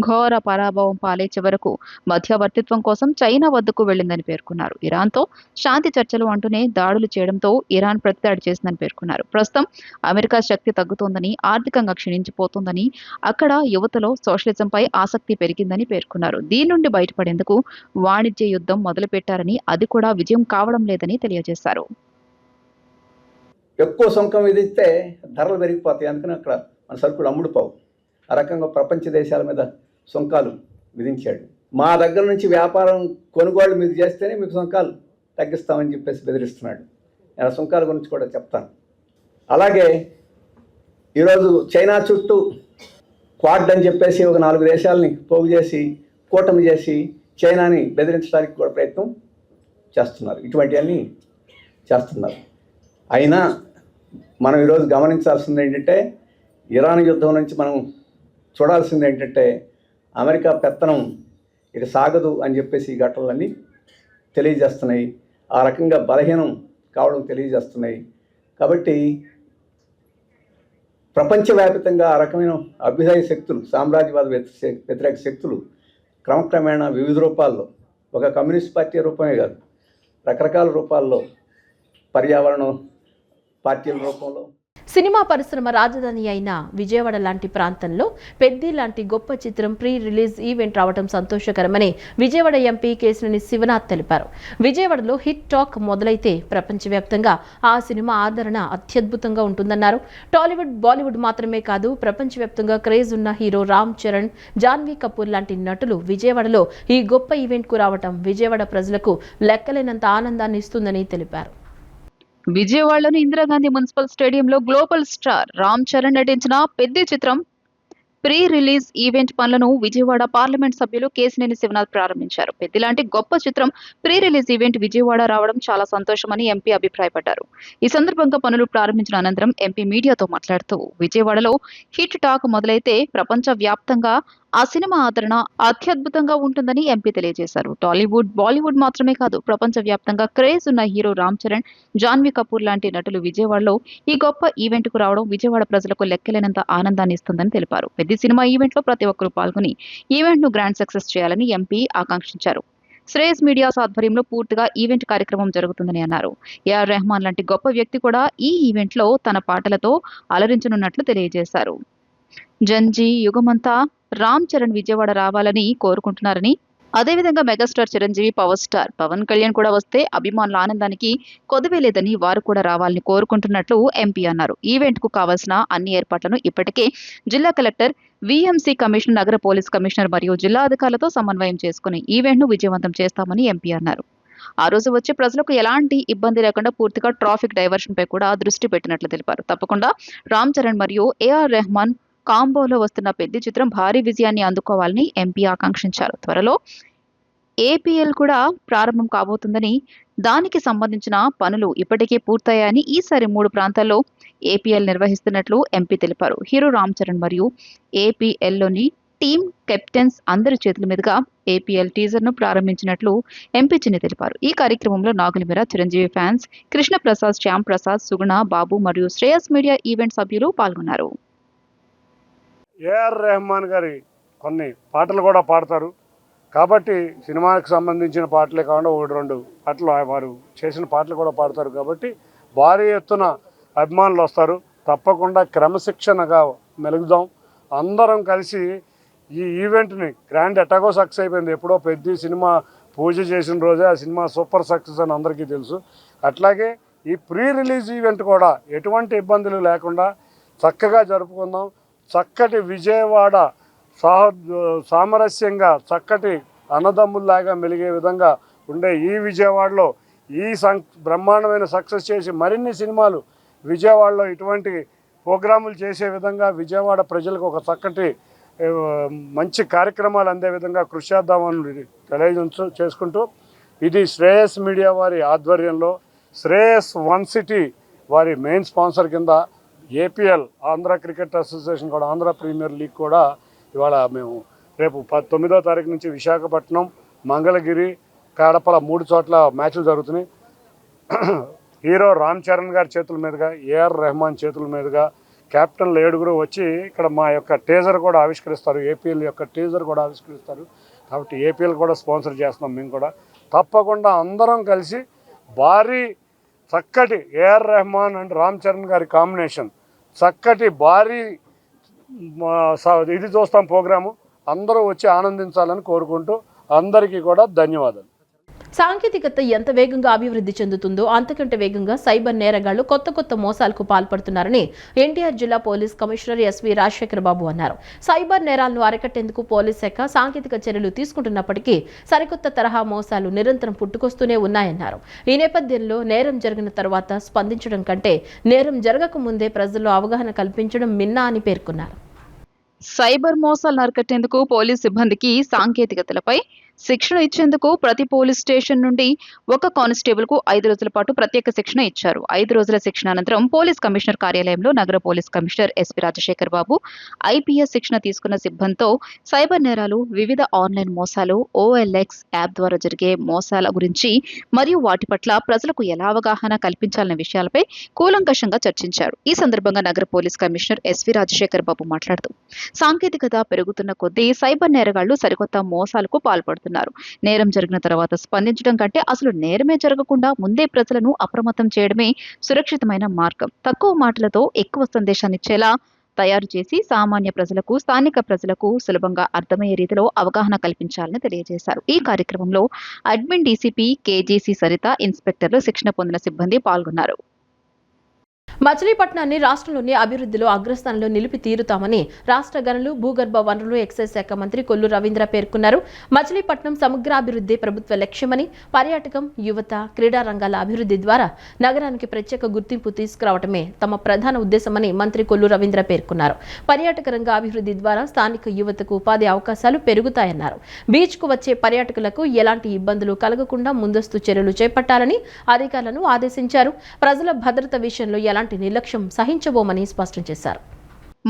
ఘోర పరాభవం పాలే చివరకు మధ్యవర్తిత్వం కోసం చైనా వద్దకు వెళ్లిందని పేర్కొన్నారు. ఇరాన్తో శాంతి చర్చలు అంటూనే దాడులు చేయడంతో ఇరాన్ ప్రతిదాడి చేసిందని పేర్కొన్నారు. ప్రస్తుతం అమెరికా శక్తి తగ్గుతోందని, ఆర్థికంగా క్షీణించిపోతోందని, అక్కడ యువతలో సోషలిజంపై ఆసక్తి పెరిగిందని పేర్కొన్నారు. దీని నుండి బయటపడేందుకు వాణిజ్య యుద్ధం మొదలుపెట్టారని, అది కూడా విజయం కావడం లేదని తెలియజేశారు. ఎక్కువ సుంకం విధిస్తే ధరలు పెరిగిపోతాయి, అందుకని అక్కడ మన సరుకులు అమ్ముడుపోవు. ఆ రకంగా ప్రపంచ దేశాల మీద సుంకాలు విధించాడు. మా దగ్గర నుంచి వ్యాపారం కొనుగోళ్ళు మీరు చేస్తేనే మీకు సుంకాలు తగ్గిస్తామని చెప్పేసి బెదిరిస్తున్నాడు. నేను ఆ సుంకాల గురించి కూడా చెప్తాను. అలాగే ఈరోజు చైనా చుట్టూ క్వాడ్ అని చెప్పేసి ఒక 4 దేశాలని పోగు చేసి కూటమి చేసి చైనాని బెదిరించడానికి కూడా ప్రయత్నం చేస్తున్నారు. ఇటువంటివన్నీ చేస్తున్నారు. అయినా మనం ఈరోజు గమనించాల్సింది ఏంటంటే, ఇరాన్ యుద్ధం నుంచి మనం చూడాల్సింది ఏంటంటే, అమెరికా పెత్తనం ఇక సాగదు అని చెప్పేసి ఈ ఘటనలన్నీ తెలియజేస్తున్నాయి. ఆ రకంగా బలహీనం కావడం తెలియజేస్తున్నాయి. కాబట్టి ప్రపంచవ్యాప్తంగా ఆ రకమైన అభ్యుదయ శక్తులు, సామ్రాజ్యవాద వ్యతిరేక శక్తులు క్రమక్రమేణా వివిధ రూపాల్లో, ఒక కమ్యూనిస్ట్ పార్టీ రూపమే కాదు, రకరకాల రూపాల్లో, పర్యావరణం పార్టీల రూపంలో. సినిమా పరిశ్రమ రాజధాని అయిన విజయవాడ లాంటి ప్రాంతంలో పెద్ది లాంటి గొప్ప చిత్రం ప్రీ రిలీజ్ ఈవెంట్ రావడం సంతోషకరమని విజయవాడ ఎంపీ కేశినేని శివనాథ్ తెలిపారు. విజయవాడలో హిట్ టాక్ మొదలైతే ప్రపంచవ్యాప్తంగా ఆ సినిమా ఆదరణ అత్యద్భుతంగా ఉంటుందన్నారు. టాలీవుడ్, బాలీవుడ్ మాత్రమే కాదు, ప్రపంచవ్యాప్తంగా క్రేజ్ ఉన్న హీరో రామ్ చరణ్, జాన్వీ కపూర్ లాంటి నటులు విజయవాడలో ఈ గొప్ప ఈవెంట్కు రావడం విజయవాడ ప్రజలకు లెక్కలేనంత ఆనందాన్ని ఇస్తుందని తెలిపారు. విజయవాడలోని ఇందిరాగాంధీ మున్సిపల్ స్టేడియంలో గ్లోబల్ స్టార్ రామ్ చరణ్ నటించిన పెద్ది చిత్రం ప్రీ రిలీజ్ ఈవెంట్ పనులను విజయవాడ పార్లమెంట్ సభ్యులు కేశినేని శివనాథ్ ప్రారంభించారు. పెద్దిలాంటి గొప్ప చిత్రం ప్రీ రిలీజ్ ఈవెంట్ విజయవాడ రావడం చాలా సంతోషమని ఎంపీ అభిప్రాయపడ్డారు. ఈ సందర్భంగా పనులు ప్రారంభించిన అనంతరం ఎంపీ మీడియాతో మాట్లాడుతూ విజయవాడలో హిట్ టాక్ మొదలైతే ప్రపంచ వ్యాప్తంగా ఆ సినిమా ఆదరణ అత్యద్భుతంగా ఉంటుందని ఎంపీ తెలియజేశారు. టాలీవుడ్, బాలీవుడ్ మాత్రమే కాదు ప్రపంచ వ్యాప్తంగా క్రేజ్ ఉన్న హీరో రామ్ చరణ్, జాన్వీ కపూర్ లాంటి నటులు విజయవాడలో ఈ గొప్ప ఈవెంట్ కు రావడం విజయవాడ ప్రజలకు లెక్కలేనంత ఆనందాన్ని ఇస్తుందని తెలిపారు. పెద్ద సినిమా ఈవెంట్ లో ప్రతి ఒక్కరూ పాల్గొని ఈవెంట్ ను గ్రాండ్ సక్సెస్ చేయాలని ఎంపీ ఆకాంక్షించారు. శ్రేయస్ మీడియాస్ ఆధ్వర్యంలో పూర్తిగా ఈవెంట్ కార్యక్రమం జరుగుతుందని అన్నారు. ఏఆర్ రెహమాన్ లాంటి గొప్ప వ్యక్తి కూడా ఈ ఈవెంట్ లో తన పాటలతో అలరించనున్నట్లు తెలియజేశారు. జంజీ యుగమంతా రామ్ చరణ్ విజయవాడ రావాలని కోరుకుంటున్నారని, అదేవిధంగా megastar Chiranjeevi, power star Pawan Kalyan కూడా వస్తే అభిమానుల ఆనందానికి కొదవే లేదని వారు కూడా రావాలని కోరుకుంటున్నట్లు ఎంపీ అన్నారు. ఈవెంట్ కు కావాల్సిన అన్ని ఏర్పాట్లను ఇప్పటికే జిల్లా కలెక్టర్, వీఎంసీ కమిషనర్, నగర పోలీస్ కమిషనర్ మరియు జిల్లా అధికారులతో సమన్వయం చేసుకుని ఈవెంట్ ను విజయవంతం చేస్తామని ఎంపీ అన్నారు. ఆ రోజు వచ్చే ప్రజలకు ఎలాంటి ఇబ్బంది లేకుండా పూర్తిగా ట్రాఫిక్ డైవర్షన్ పై కూడా దృష్టి పెట్టినట్లు తెలిపారు. తప్పకుండా రామ్ చరణ్ మరియు ఏఆర్ రెహమాన్ కాంబోలో వస్తున్న పెద్ద చిత్రం భారీ విజయాన్ని అందుకోవాలని ఎంపీ ఆకాంక్షించారు. త్వరలో ఏపీఎల్ కూడా ప్రారంభం కాబోతుందని, దానికి సంబంధించిన పనులు ఇప్పటికే పూర్తయ్యాయని, ఈసారి 3 ప్రాంతాల్లో ఏపీఎల్ నిర్వహిస్తున్నట్లు ఎంపీ తెలిపారు. హీరో రామ్ చరణ్ మరియు ఏపీఎల్లోని టీమ్ కెప్టెన్స్ అందరి చేతుల మీదుగా ఏపీఎల్ టీజర్ ను ప్రారంభించినట్లు ఎంపీ చిన్ని తెలిపారు. ఈ కార్యక్రమంలో నాగులమీర, చిరంజీవి ఫ్యాన్స్, కృష్ణప్రసాద్, శ్యామ్ ప్రసాద్, సుగుణ, బాబు మరియు శ్రేయస్ మీడియా ఈవెంట్ సభ్యులు పాల్గొన్నారు. ఏఆర్ రెహమాన్ గారి కొన్ని పాటలు కూడా పాడతారు కాబట్టి సినిమాకి సంబంధించిన పాటలే కాకుండా 1-2 పాటలు వారు చేసిన పాటలు కూడా పాడతారు కాబట్టి భారీ ఎత్తున అభిమానులు వస్తారు. తప్పకుండా క్రమశిక్షణగా మెలుగుదాం. అందరం కలిసి ఈ ఈవెంట్ని గ్రాండ్ ఎటాగో సక్సెస్ అయిపోయింది. ఎప్పుడో పెద్ద సినిమా పూజ చేసిన రోజే ఆ సినిమా సూపర్ సక్సెస్ అని అందరికీ తెలుసు. అట్లాగే ఈ ప్రీ రిలీజ్ ఈవెంట్ కూడా ఎటువంటి ఇబ్బందులు లేకుండా చక్కగా జరుపుకుందాం. చక్కటి విజయవాడ సామరస్యంగా చక్కటి అన్నదమ్ముల్లాగా మెలిగే విధంగా ఉండే ఈ విజయవాడలో ఈ బ్రహ్మాండమైన సక్సెస్ చేసి మరిన్ని సినిమాలు విజయవాడలో ఇటువంటి ప్రోగ్రాములు చేసే విధంగా విజయవాడ ప్రజలకు ఒక చక్కటి మంచి కార్యక్రమాలు అందే విధంగా కృషి చేద్దామని చేసుకుంటూ ఇది శ్రేయస్ మీడియా వారి ఆధ్వర్యంలో శ్రేయస్ వన్ సిటీ వారి మెయిన్ స్పాన్సర్ కింద ఏపీఎల్ ఆంధ్ర క్రికెట్ అసోసియేషన్ కూడా ఆంధ్ర ప్రీమియర్ లీగ్ కూడా ఇవాళ మేము రేపు 9వ తారీఖు నుంచి విశాఖపట్నం, మంగళగిరి, కడపల 3 చోట్ల మ్యాచ్లు జరుగుతున్నాయి. హీరో రామ్ చరణ్ గారి చేతుల మీదుగా, ఏఆర్ రెహమాన్ చేతుల మీదుగా కెప్టెన్లు 7 వచ్చి ఇక్కడ మా యొక్క టీజర్ కూడా ఆవిష్కరిస్తారు. ఏపీఎల్ యొక్క టీజర్ కూడా ఆవిష్కరిస్తారు. కాబట్టి ఏపీఎల్ కూడా స్పాన్సర్ చేస్తున్నాం. మేము కూడా తప్పకుండా అందరం కలిసి భారీ చక్కటి ఏఆర్ రెహమాన్ అండ్ రామ్ చరణ్ గారి కాంబినేషన్ చక్కటి భారీ ఇది చూస్తాం ప్రోగ్రాము. అందరూ వచ్చి ఆనందించాలని కోరుకుంటూ అందరికీ కూడా ధన్యవాదాలు. సాంకేతికత ఎంత వేగంగా అభివృద్ధి చెందుతుందో అంతకంటే వేగంగా సైబర్ నేరగాళ్లు కొత్త మోసాలకు పాల్పడుతున్నారని ఎన్టీఆర్ జిల్లా పోలీస్ కమిషనర్ ఎస్వి రాజశేఖర్ బాబు అన్నారు. సైబర్ నేరాలను అరికట్టేందుకు పోలీస్ శాఖ సాంకేతిక చర్యలు తీసుకుంటున్నప్పటికీ సరికొత్త తరహా మోసాలు నిరంతరం పుట్టుకొస్తూనే ఉన్నాయన్నారు. ఈ నేపథ్యంలో నేరం జరిగిన తర్వాత స్పందించడం కంటే నేరం జరగక ముందే ప్రజల్లో అవగాహన కల్పించడం మిన్నా అని పేర్కొన్నారు. సైబర్ మోసాలను అరికట్టేందుకు పోలీస్ సిబ్బందికి సాంకేతికతలపై శిక్షణ ఇచ్చేందుకు ప్రతి పోలీస్ స్టేషన్ నుండి ఒక కానిస్టేబుల్ కు 5 రోజుల పాటు ప్రత్యేక శిక్షణ ఇచ్చారు. 5 రోజుల శిక్షణ అనంతరం పోలీస్ కమిషనర్ కార్యాలయంలో నగర పోలీస్ కమిషనర్ ఎస్వి రాజశేఖర్ బాబు ఐపీఎస్ శిక్షణ తీసుకున్న సిబ్బందితో సైబర్ నేరాలు, వివిధ ఆన్లైన్ మోసాలు, OLX యాప్ ద్వారా జరిగే మోసాల గురించి మరియు వాటి పట్ల ప్రజలకు ఎలా అవగాహన కల్పించాలనే విషయాలపై కూలంకషంగా చర్చించారు. ఈ సందర్భంగా నగర పోలీస్ కమిషనర్ ఎస్వి రాజశేఖర్ బాబు మాట్లాడుతూ సాంకేతికత పెరుగుతున్న కొద్దీ సైబర్ నేరగాళ్లు సరికొత్త మోసాలకు పాల్పడుతున్నారు. నేరం జరిగిన తర్వాత స్పందించడం కంటే అసలు నేరమే జరగకుండా ముందే ప్రజలను అప్రమత్తం చేయడమే సురక్షితమైన మార్గం. తక్కువ మాటలతో ఎక్కువ సందేశాన్ని ఇచ్చేలా తయారు చేసి సామాన్య ప్రజలకు, స్థానిక ప్రజలకు సులభంగా అర్థమయ్యే రీతిలో అవగాహన కల్పించాలని తెలియజేశారు. ఈ కార్యక్రమంలో అడ్మిన్ డీసీపీ కేజీసీ సరిత, ఇన్స్పెక్టర్లు, శిక్షణ పొందిన సిబ్బంది పాల్గొన్నారు. మచిలీపట్నాన్ని రాష్ట్రంలోని అభివృద్ధిలో అగ్రస్థానంలో నిలిపి తీరుతామని రాష్ట్ర గనులు భూగర్భ వనరులు ఎక్సైజ్ శాఖ మంత్రి కొల్లు రవీంద్ర పేర్కొన్నారు. మచిలీపట్నం సమగ్రాభివృద్ధి ప్రభుత్వ లక్ష్యమని, పర్యాటకం, యువత, క్రీడా రంగాల అభివృద్ధి ద్వారా నగరానికి ప్రత్యేక గుర్తింపు తీసుకురావడమే తమ ప్రధాన ఉద్దేశమని మంత్రి కొల్లు రవీంద్ర పేర్కొన్నారు. పర్యాటక రంగ అభివృద్ధి ద్వారా స్థానిక యువతకు ఉపాధి అవకాశాలు పెరుగుతాయన్నారు. బీచ్ కు వచ్చే పర్యాటకులకు ఎలాంటి ఇబ్బందులు కలగకుండా ముందస్తు చర్యలు చేపట్టాలని అధికారులను ఆదేశించారు. ప్రజల భద్రత విషయంలో ఎలాంటి నిర్లక్ష్యం సహించబోమని స్పష్టం చేశారు.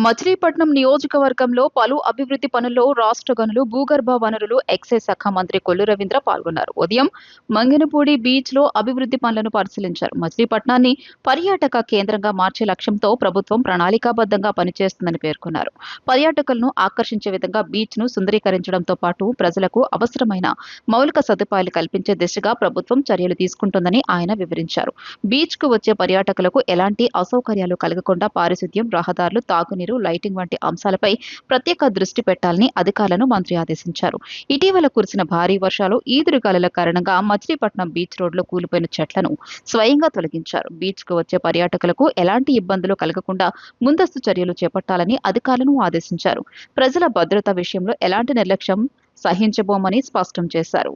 మచిలీపట్నం నియోజకవర్గంలో పలు అభివృద్ధి పనుల్లో రాష్ట్ర గనులు భూగర్భ వనరులు ఎక్సైజ్ శాఖ మంత్రి కొల్లు రవీంద్ర పాల్గొన్నారు. ఉదయం మంగినపూడి బీచ్ లో అభివృద్ధి పనులను పరిశీలించారు. మచిలీపట్నాన్ని పర్యాటక కేంద్రంగా మార్చే లక్ష్యంతో ప్రభుత్వం ప్రణాళికాబద్ధంగా పనిచేస్తుందని పేర్కొన్నారు. పర్యాటకులను ఆకర్షించే విధంగా బీచ్ ను సుందరీకరించడంతో పాటు ప్రజలకు అవసరమైన మౌలిక సదుపాయాలు కల్పించే దిశగా ప్రభుత్వం చర్యలు తీసుకుంటుందని ఆయన వివరించారు. బీచ్ కు వచ్చే పర్యాటకులకు ఎలాంటి అసౌకర్యాలు కలగకుండా పారిశుద్ధ్యం, రహదారులు, తాగునీరు, లైటింగ్ వంటి అంశాలపై ప్రత్యేక దృష్టి పెట్టాలని అధికారులను మంత్రి ఆదేశించారు. ఇటీవల కురిసిన భారీ వర్షాలు, ఈదురుగాలుల కారణంగా మచిలీపట్నం బీచ్ రోడ్లో కూలిపోయిన చెట్లను స్వయంగా తొలగించారు. బీచ్ కు వచ్చే పర్యాటకులకు ఎలాంటి ఇబ్బందులు కలగకుండా ముందస్తు చర్యలు చేపట్టాలని అధికారులను ఆదేశించారు. ప్రజల భద్రత విషయంలో ఎలాంటి నిర్లక్ష్యం సహించబోమని స్పష్టం చేశారు.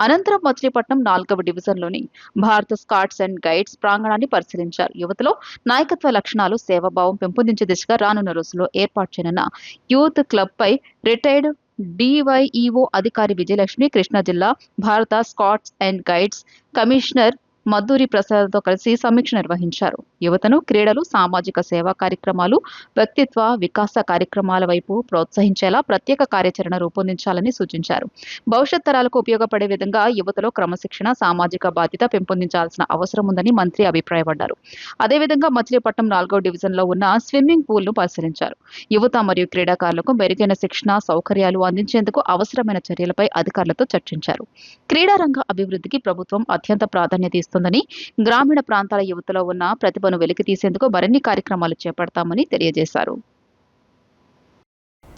అనంతరం మచిలీపట్నం 4వ డివిజన్లోని భారత స్కౌట్స్ అండ్ గైడ్స్ ప్రాంగణాన్ని పరిశీలించారు. యువతలో నాయకత్వ లక్షణాలు, సేవాభావం పెంపొందించే దిశగా రానున్న రోజుల్లో ఏర్పాటు చేయనున్న యూత్ క్లబ్ పై రిటైర్డ్ డివైఈఓ అధికారి విజయలక్ష్మి, కృష్ణా జిల్లా Bharat scouts and guides commissioner Madduri ప్రసాద్తో కలిసి సమీక్ష నిర్వహించారు. యువతను క్రీడలు, సామాజిక సేవా కార్యక్రమాలు, వ్యక్తిత్వ వికాస కార్యక్రమాల వైపు ప్రోత్సహించేలా ప్రత్యేక కార్యాచరణ రూపొందించాలని సూచించారు. భవిష్యత్ తరాలకు ఉపయోగపడే విధంగా యువతలో క్రమశిక్షణ, సామాజిక బాధ్యత పెంపొందించాల్సిన అవసరం ఉందని మంత్రి అభిప్రాయపడ్డారు. అదేవిధంగా మచిలీపట్నం 4వ డివిజన్లో ఉన్న స్విమ్మింగ్ పూల్ ను పరిశీలించారు. యువత మరియు క్రీడాకారులకు మెరుగైన శిక్షణ, సౌకర్యాలు అందించేందుకు అవసరమైన చర్యలపై అధికారులతో చర్చించారు. క్రీడా రంగ అభివృద్ధికి ప్రభుత్వం అత్యంత ప్రాధాన్యత ఇస్తుందని, గ్రామీణ ప్రాంతాల యువతలో ఉన్న ప్రతిభను వెలికి తీసేందుకు మరిన్ని కార్యక్రమాలు చేపడతామని తెలియజేశారు.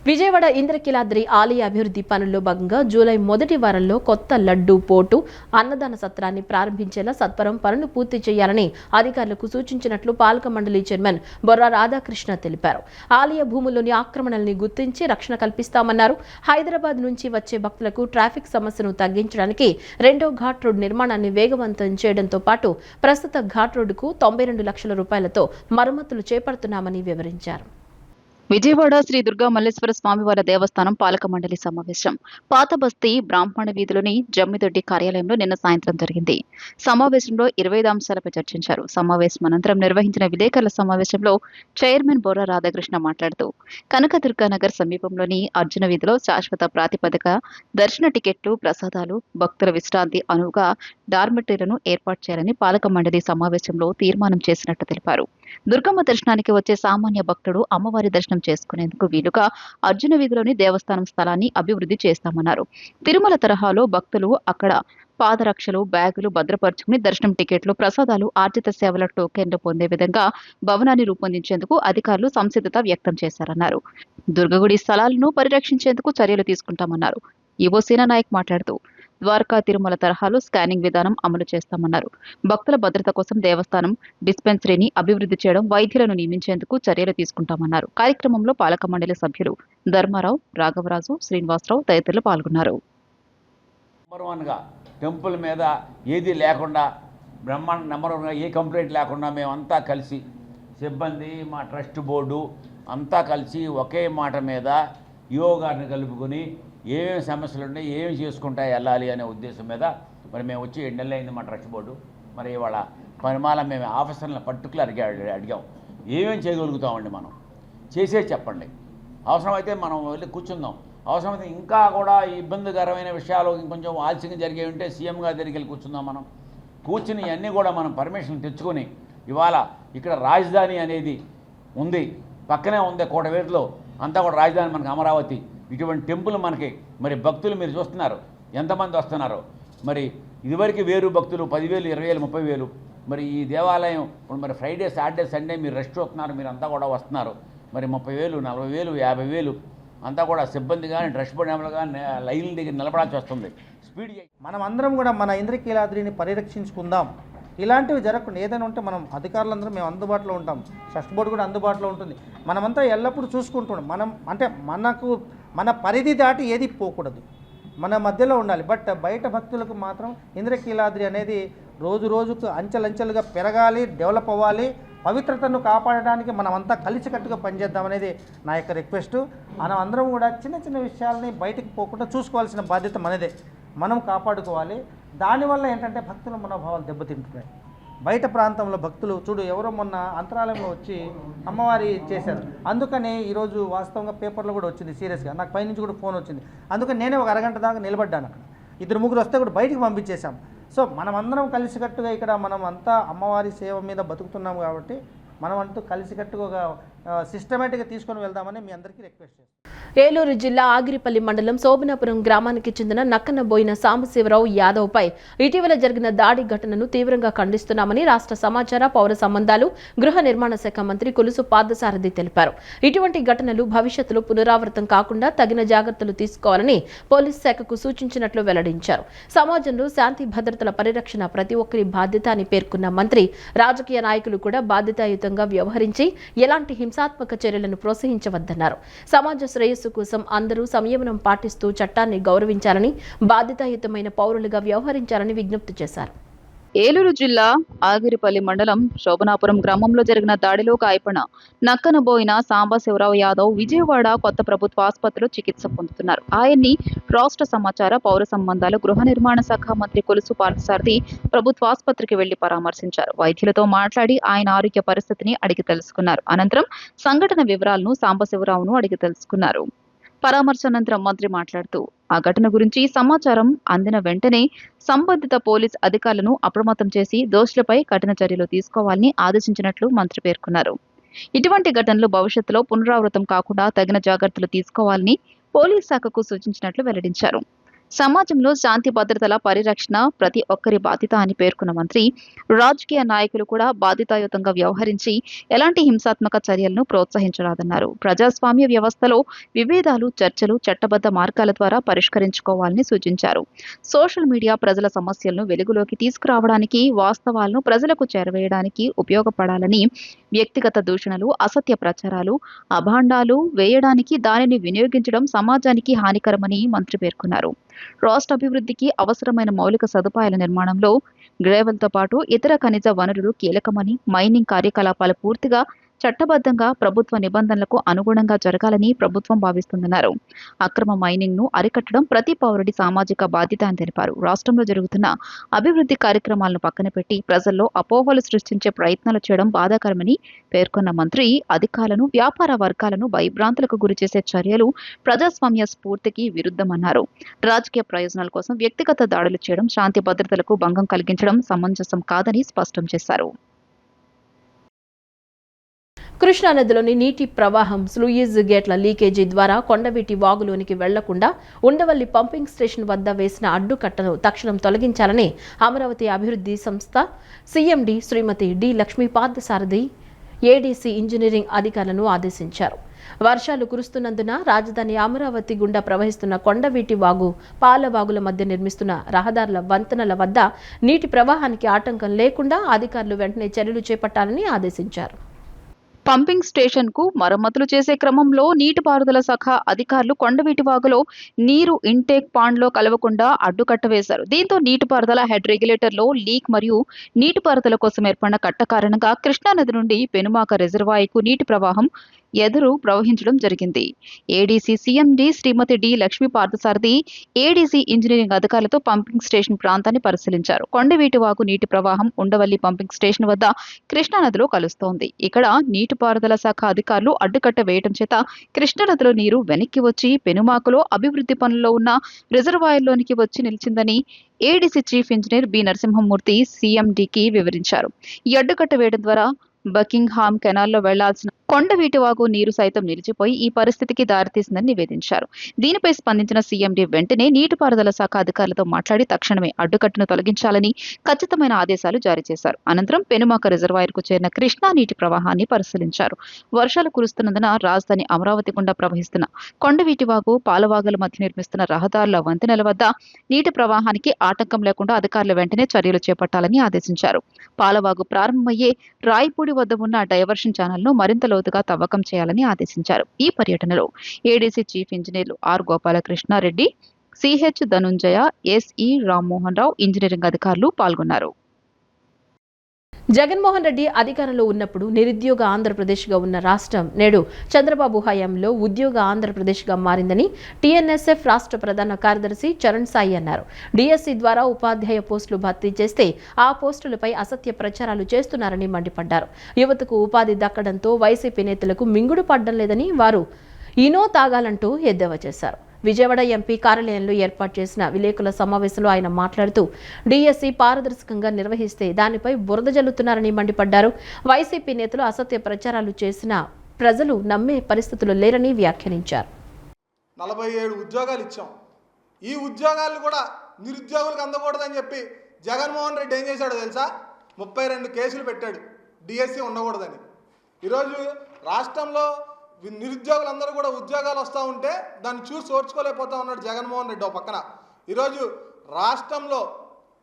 విజయవాడ ఇంద్రకీలాద్రి ఆలయ అభివృద్ధి పనుల్లో భాగంగా జూలై మొదటి వారంలో కొత్త లడ్డూ పోటు అన్నదాన సత్రాన్ని ప్రారంభించేలా సత్వరం పనులు పూర్తి చేయాలని అధికారులకు సూచించినట్లు పాలక మండలి చైర్మన్ బొర్రా రాధాకృష్ణ తెలిపారు. ఆలయ భూముల్లోని ఆక్రమణల్ని గుర్తించి రక్షణ కల్పిస్తామన్నారు. హైదరాబాద్ నుంచి వచ్చే భక్తులకు ట్రాఫిక్ సమస్యను తగ్గించడానికి 2వ ఘాట్ రోడ్ నిర్మాణాన్ని వేగవంతం చేయడంతో పాటు ప్రస్తుత ఘాట్ రోడ్డుకు 92 లక్షల రూపాయలతో మరమ్మతులు చేపడుతున్నామని వివరించారు. విజయవాడ శ్రీ దుర్గా మల్లేశ్వర స్వామివారి దేవస్థానం పాలక మండలి సమావేశం పాత బస్తీ బ్రాహ్మణ వీధిలోని జమ్మిదొడ్డి కార్యాలయంలో నిన్న సాయంత్రం జరిగింది. సమావేశంలో 25 అంశాలపై చర్చించారు. సమావేశం అనంతరం నిర్వహించిన విలేకరుల సమావేశంలో చైర్మన్ బొర్రా రాధాకృష్ణ మాట్లాడుతూ కనకదుర్గా నగర్ సమీపంలోని అర్జున వీధిలో శాశ్వత ప్రాతిపదిక దర్శన టికెట్లు, ప్రసాదాలు, భక్తుల విశ్రాంతి అనువుగా డార్మెటరీలను ఏర్పాటు చేయాలని పాలక మండలి సమావేశంలో తీర్మానం చేసినట్టు తెలిపారు. దుర్గమ్మ దర్శనానికి వచ్చే సామాన్య భక్తుడు అమ్మవారి దర్శనం చేసుకునేందుకు వీలుగా అర్జున వీధిలోని దేవస్థానం స్థలాన్ని అభివృద్ధి చేస్తామన్నారు. తిరుమల తరహాలో భక్తులు అక్కడ పాదరక్షలు, బ్యాగులు భద్రపరుచుకుని దర్శనం టికెట్లు, ప్రసాదాలు, ఆర్జిత సేవల టోకెన్లు పొందే విధంగా భవనాన్ని రూపొందించేందుకు అధికారులు సంసిద్ధత వ్యక్తం చేశారన్నారు. దుర్గగుడి స్థలాలను పరిరక్షించేందుకు చర్యలు తీసుకుంటామన్నారు. ఈవో సీనానాయక్ మాట్లాడుతూ ద్వారకా, తిరుమల తరహాలో స్కానింగ్ విధానం అమలు చేస్తామన్నారు. భక్తుల భద్రత కోసం దేవస్థానం డిస్పెన్సరీని అభివృద్ధి చేయడం, వైద్యులను నియమించేందుకు చర్యలు తీసుకుంటామన్నారు. కార్యక్రమంలో పాలక మండలి సభ్యులు ధర్మారావు, రాఘవరాజు, శ్రీనివాసరావు తదితరులు పాల్గొన్నారు. టెంపుల్ మీద ఏది లేకుండా నెంబర్ 1గా ఏ కంప్లైంట్ లేకుండా మేమంతా కలిసి సిబ్బంది, మా ట్రస్ట్ బోర్డు అంతా కలిసి ఒకే మాట మీద ఈఓ గారిని కలుపుకొని ఏమేమి సమస్యలు ఉన్నాయి, ఏమి చేసుకుంటా వెళ్ళాలి అనే ఉద్దేశం మీద మరి మేము వచ్చి 2 నెలలు అయింది మా ట్రస్ట్ బోర్డు. మరి ఇవాళ పరిమాణం మేము ఆఫీసర్లను పర్టికులర్ అడిగాం. ఏమేమి చేయగలుగుతామండి, మనం చేసేది చెప్పండి, అవసరమైతే మనం వెళ్ళి కూర్చుందాం, అవసరమైతే ఇంకా కూడా ఇబ్బందికరమైన విషయాలు ఇంకొంచెం ఆలస్యంగా జరిగేవి ఉంటే సీఎం గారి దగ్గరికి వెళ్ళి కూర్చుందాం. మనం కూర్చుని ఇవన్నీ కూడా మనం పర్మిషన్ తెచ్చుకొని ఇవాళ ఇక్కడ రాజధాని అనేది ఉంది, పక్కనే ఉంది కోటవేరులో, అంతా కూడా రాజధాని మనకి అమరావతి. ఇటువంటి టెంపుల్ మనకి మరి భక్తులు మీరు చూస్తున్నారు ఎంతమంది వస్తున్నారు. మరి ఇదివరకు వేరు భక్తులు 10,000, 20,000, 30,000. మరి ఈ దేవాలయం ఇప్పుడు మరి ఫ్రైడే, సాటర్డే, సండే మీరు రెస్ట్ అవుతున్నారు, మీరు అంతా కూడా వస్తున్నారు. మరి 30,000, 40,000, 50,000 అంతా కూడా సిబ్బంది కానీ డ్రెస్ బోర్డు కానీ లైన్ల దగ్గర నిలబడాల్సి వస్తుంది. స్పీడ్ మనం అందరం కూడా మన ఇంద్రకీలాద్రిని పరిరక్షించుకుందాం. ఇలాంటివి జరగకుండా ఏదైనా ఉంటే మనం అధికారులందరూ మేము అందుబాటులో ఉంటాం, ట్రస్ట్ బోర్డు కూడా అందుబాటులో ఉంటుంది. మనమంతా ఎల్లప్పుడూ చూసుకుంటున్నాం. మనం అంటే మన పరిధి దాటి ఏది పోకూడదు, మన మధ్యలో ఉండాలి. బట్ బయట భక్తులకు మాత్రం ఇంద్రకీలాద్రి అనేది రోజు రోజుకు అంచెలంచెలుగా పెరగాలి, డెవలప్ అవ్వాలి. పవిత్రతను కాపాడడానికి మనమంతా కలిసికట్టుగా పనిచేద్దామనేది నా యొక్క రిక్వెస్ట్. మనం అందరం కూడా చిన్న చిన్న విషయాలని బయటకు పోకుండా చూసుకోవాల్సిన బాధ్యత మనదే, మనం కాపాడుకోవాలి. దానివల్ల ఏంటంటే భక్తుల మనోభావాలు దెబ్బతింటున్నాయి. బయట ప్రాంతంలో భక్తులు చూడు, ఎవరో మొన్న అంతరాలయంలో వచ్చి అమ్మవారి చేశారు. అందుకని ఈరోజు వాస్తవంగా పేపర్లో కూడా వచ్చింది సీరియస్గా, నాకు పైనుంచి కూడా ఫోన్ వచ్చింది. అందుకని నేనే ఒక అరగంట దాకా నిలబడ్డాను అక్కడ. 2-3 వస్తే కూడా బయటికి పంపించేశాం. సో మనమందరం కలిసికట్టుగా ఇక్కడ మనం అంతా అమ్మవారి సేవ మీద బతుకుతున్నాం కాబట్టి మనం అంటూ కలిసికట్టుగా ఒక సిస్టమేటిక్గా తీసుకొని వెళ్దామని మీ అందరికీ రిక్వెస్ట్ చేస్తాను. ఏలూరు జిల్లా ఆగిరిపల్లి మండలం శోభనాపురం గ్రామానికి చెందిన నక్కనబోయిన సాంబశివరావు యాదవ్పై ఇటీవల జరిగిన దాడి ఘటనను తీవ్రంగా ఖండిస్తున్నామని రాష్ట్ర సమాచార పౌర సంబంధాలు గృహ నిర్మాణ శాఖ మంత్రి కొలుసు పార్థసారథి తెలిపారు. ఇటువంటి ఘటనలు భవిష్యత్తులో పునరావృతం కాకుండా తగిన జాగ్రత్తలు తీసుకోవాలని పోలీస్ శాఖకు సూచించినట్లు వెల్లడించారు. సమాజంలో శాంతి భద్రతల పరిరక్షణ ప్రతి ఒక్కరి బాధ్యత అని పేర్కొన్న మంత్రి రాజకీయ నాయకులు కూడా బాధ్యతాయుతంగా వ్యవహరించి ఎలాంటి హింసాత్మక చర్యలను ప్రోత్సహించవద్దన్నారు. సమాజ శ్రేయస్సు కోసం అందరూ సంయమనం పాటిస్తూ చట్టాన్ని గౌరవించాలని, బాధ్యతాయుతమైన పౌరులుగా వ్యవహరించాలని విజ్ఞప్తి చేశారు. ఏలూరు జిల్లా ఆగిరిపల్లి మండలం శోభనాపురం గ్రామంలో జరిగిన దాడిలో గాయపడిన నక్కనబోయిన సాంబశివరావు యాదవ్ విజయవాడ కొత్త ప్రభుత్వ ఆసుపత్రిలో చికిత్స పొందుతున్నారు. ఆయన్ని రాష్ట్ర సమాచార పౌర సంబంధాలు గృహ నిర్మాణ శాఖ మంత్రి కొలుసు పార్థసారథి ప్రభుత్వ ఆసుపత్రికి వెళ్లి పరామర్శించారు. వైద్యులతో మాట్లాడి ఆయన ఆరోగ్య పరిస్థితిని అడిగి తెలుసుకున్నారు. అనంతరం సంఘటన వివరాలను సాంబశివరావును అడిగి తెలుసుకున్నారు. పరామర్శ అనంతరం మంత్రి మాట్లాడుతూ ఆ ఘటన గురించి సమాచారం అందిన వెంటనే సంబంధిత పోలీస్ అధికారులను అప్రమత్తం చేసి దోషులపై కఠిన చర్యలు తీసుకోవాలని ఆదేశించినట్లు మంత్రి పేర్కొన్నారు. ఇటువంటి ఘటనలు భవిష్యత్తులో పునరావృతం కాకుండా తగిన జాగ్రత్తలు తీసుకోవాలని పోలీస్ శాఖకు సూచించినట్లు వెల్లడించారు. సమాజంలో శాంతి భద్రతల పరిరక్షణ ప్రతి ఒక్కరి బాధ్యత అని పేర్కొన్న మంత్రి రాజకీయ నాయకులు కూడా బాధ్యతాయుతంగా వ్యవహరించి ఎలాంటి హింసాత్మక చర్యలను ప్రోత్సహించరాదన్నారు. ప్రజాస్వామ్య వ్యవస్థలో విభేదాలు చర్చలు చట్టబద్ధ మార్గాల ద్వారా పరిష్కరించుకోవాలని సూచించారు. సోషల్ మీడియా ప్రజల సమస్యలను వెలుగులోకి తీసుకురావడానికి, వాస్తవాలను ప్రజలకు చేరవేయడానికి ఉపయోగపడాలని, వ్యక్తిగత దూషణలు, అసత్య ప్రచారాలు, అభాండాలు వేయడానికి దానిని వినియోగించడం సమాజానికి హానికరమని మంత్రి పేర్కొన్నారు. రాష్ట్ర అభివృద్ధికి అవసరమైన మౌలిక సదుపాయాల నిర్మాణంలో గ్రేవెల్తో పాటు ఇతర ఖనిజ వనరులు కీలకమని, మైనింగ్ కార్యకలాపాలు పూర్తిగా చట్టబద్ధంగా ప్రభుత్వ నిబంధనలకు అనుగుణంగా జరగాలని ప్రభుత్వం భావిస్తుందన్నారు. అక్రమ మైనింగ్ ను అరికట్టడం ప్రతి పౌరుడి సామాజిక బాధ్యత అని తెలిపారు. రాష్ట్రంలో జరుగుతున్న అభివృద్ధి కార్యక్రమాలను పక్కన పెట్టి ప్రజల్లో అపోహలు సృష్టించే ప్రయత్నాలు చేయడం బాధాకరమని పేర్కొన్న మంత్రి అధికారులను, వ్యాపార వర్గాలను భయభ్రాంతులకు గురిచేసే చర్యలు ప్రజాస్వామ్య స్ఫూర్తికి విరుద్ధమన్నారు. రాజకీయ ప్రయోజనాల కోసం వ్యక్తిగత దాడులు చేయడం, శాంతి భద్రతలకు భంగం కలిగించడం సమంజసం కాదని స్పష్టం చేశారు. కృష్ణానదిలోని నీటి ప్రవాహం స్లూయిజ్ గేట్ల లీకేజీ ద్వారా కొండవీటి వాగులోనికి వెళ్లకుండా ఉండవల్లి పంపింగ్ స్టేషన్ వద్ద వేసిన అడ్డుకట్టను తక్షణం తొలగించాలని అమరావతి అభివృద్ధి సంస్థ CMD Srimathi D Lakshmi Parthasarathy ADC engineering అధికారులను ఆదేశించారు. వర్షాలు కురుస్తున్నందున రాజధాని అమరావతి గుండా ప్రవహిస్తున్న కొండవీటి వాగు, పాలవాగుల మధ్య నిర్మిస్తున్న రహదారుల వంతెనల వద్ద నీటి ప్రవాహానికి ఆటంకం లేకుండా అధికారులు వెంటనే చర్యలు చేపట్టాలని ఆదేశించారు. పంపింగ్ స్టేషన్ కు మరమ్మతులు చేసే క్రమంలో నీటిపారుదల శాఖ అధికారులు కొండవీటి వాగులో నీరు ఇంటేక్ పాండ్ లో కలవకుండా అడ్డుకట్ట వేశారు. దీంతో నీటిపారుదల హెడ్ రెగ్యులేటర్ లో లీక్ మరియు నీటిపారుదల కోసం ఏర్పడిన కట్ట కారణంగా కృష్ణానది నుండి పెనుమాక రిజర్వాయర్కు నీటి ప్రవాహం ఎదురు ప్రవహించడం జరిగింది. ADC CMD Srimathi D Lakshmi Parthasarathy ADC engineering అధికారులతో పంపింగ్ స్టేషన్ ప్రాంతాన్ని పరిశీలించారు. కొండవీటి వాగు నీటి ప్రవాహం ఉండవల్లి పంపింగ్ స్టేషన్ వద్ద కృష్ణానదిలో కలుస్తోంది. ఇక్కడ నీటిపారుదల శాఖ అధికారులు అడ్డుకట్ట వేయడం చేత కృష్ణానదిలో నీరు వెనక్కి వచ్చి పెనుమాకలో అభివృద్ధి పనుల్లో ఉన్న రిజర్వాయర్లోనికి వచ్చి నిలిచిందని ADC chief engineer B Narasimhamurthy సీఎండీకి వివరించారు. ఈ అడ్డుకట్ట వేయడం ద్వారా బకింగ్హామ్ కెనాల్లో వెళ్లాల్సిన కొండవీటివాగు నీరు సైతం నిలిచిపోయి ఈ పరిస్థితికి దారితీసిందని నివేదించారు. దీనిపై స్పందించిన సీఎండీ వెంటనే నీటిపారుదల శాఖ అధికారులతో మాట్లాడి తక్షణమే అడ్డుకట్టును తొలగించాలని ఖచ్చితమైన ఆదేశాలు జారీ చేశారు. అనంతరం పెనుమాక రిజర్వాయర్కు చేరిన కృష్ణా నీటి ప్రవాహాన్ని పరిశీలించారు. వర్షాలు కురుస్తున్నందున రాజధాని అమరావతి గుండా ప్రవహిస్తున్న కొండవీటివాగు, పాలవాగుల మధ్య నిర్మిస్తున్న రహదారుల వంతెనల వద్ద నీటి ప్రవాహానికి ఆటంకం లేకుండా అధికారులు వెంటనే చర్యలు చేపట్టాలని ఆదేశించారు. పాలవాగు ప్రారంభమయ్యే రాయిపూడి వద్ద ఉన్న డైవర్షన్ ఛానల్ను మరింత లోతుగా తవ్వకం చేయాలని ఆదేశించారు. ఈ పర్యటనలో ఏడీసీ చీఫ్ ఇంజనీర్లు R Gopalakrishna Reddy, CH Dhanunjaya, SE Rammohan Rao, engineering అధికారులు పాల్గొన్నారు. జగన్మోహన్ రెడ్డి అధికారంలో ఉన్నప్పుడు నిరుద్యోగ ఆంధ్రప్రదేశ్గా ఉన్న రాష్ట్రం నేడు చంద్రబాబు హయాంలో ఉద్యోగ ఆంధ్రప్రదేశ్గా మారిందని టీఎన్ఎస్ఎఫ్ రాష్ట్ర ప్రధాన కార్యదర్శి చరణ్ సాయి అన్నారు. డిఎస్సి ద్వారా ఉపాధ్యాయ పోస్టులు భర్తీ చేస్తే ఆ పోస్టులపై అసత్య ప్రచారాలు చేస్తున్నారని మండిపడ్డారు. యువతకు ఉపాధి దక్కడంతో వైసీపీ నేతలకు మింగుడు పడ్డం లేదని, వారు ఇనో తాగాలంటూ ఎద్దేవా చేశారు. విజయవాడ ఎంపీ కార్యాలయంలో ఏర్పాటు చేసిన విలేకరుల సమావేశంలో ఆయన మాట్లాడుతూ డిఎస్సి పారదర్శకంగా నిర్వహిస్తే దానిపై బురద జల్లుతున్నారని మండిపడ్డారు. వైసీపీ నేతలు అసత్య ప్రచారాలు చేసినా ప్రజలు నమ్మే పరిస్థితులు లేరని వ్యాఖ్యానించారు. 47 ఉద్యోగాలు ఇచ్చాం. ఈ ఉద్యోగాలు కూడా నిరుద్యోగులకు అందకూడదని చెప్పి జగన్మోహన్ రెడ్డి ఏం చేశాడో తెలుసా? 32 కేసులు పెట్టాడు డిఎస్సి ఉండకూడదని. ఈరోజు రాష్ట్రంలో నిరుద్యోగులందరూ కూడా ఉద్యోగాలు వస్తూ ఉంటే దాన్ని చూసి ఓర్చుకోలేకపోతా ఉన్నాడు జగన్మోహన్ రెడ్డి. ఒక పక్కన ఈరోజు రాష్ట్రంలో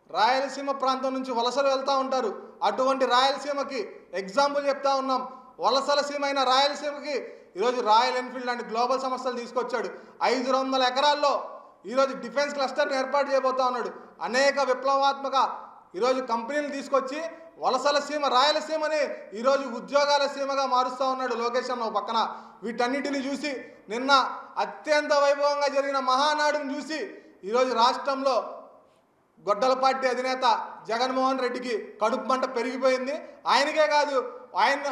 రాయలసీమ ప్రాంతం నుంచి వలసలు వెళ్తూ ఉంటారు. అటువంటి రాయలసీమకి ఎగ్జాంపుల్ చెప్తా ఉన్నాం. వలసల సీమ అయిన రాయలసీమకి ఈరోజు రాయల్ ఎన్ఫీల్డ్ లాంటి గ్లోబల్ సంస్థలు తీసుకొచ్చాడు. 500 ఎకరాల్లో ఈరోజు డిఫెన్స్ క్లస్టర్ని ఏర్పాటు చేయబోతా ఉన్నాడు. అనేక విప్లవాత్మక ఈరోజు కంపెనీలు తీసుకొచ్చి వలసల సీమ రాయలసీమని ఈరోజు ఉద్యోగాల సీమగా మారుస్తూ ఉన్నాడు లోకేష్ అన్న పక్కన. వీటన్నిటిని చూసి నిన్న అత్యంత వైభవంగా జరిగిన మహానాడుని చూసి ఈరోజు రాష్ట్రంలో గొడ్డలపాటి అధినేత జగన్మోహన్ రెడ్డికి కడుపు మంట పెరిగిపోయింది. ఆయనకే కాదు,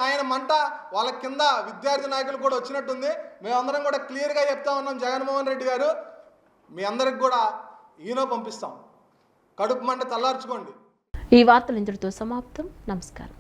ఆయన మంట వాళ్ళ కింద విద్యార్థి నాయకులు కూడా వచ్చినట్టుంది. మేమందరం కూడా క్లియర్గా చెప్తా ఉన్నాం, జగన్మోహన్ రెడ్డి గారు మీ అందరికి కూడా ఈనో పంపిస్తాం, కడుపు మంట తల్లార్చుకోండి. ఈ వార్తలు ఇంతటితో సమాప్తం. నమస్కారం.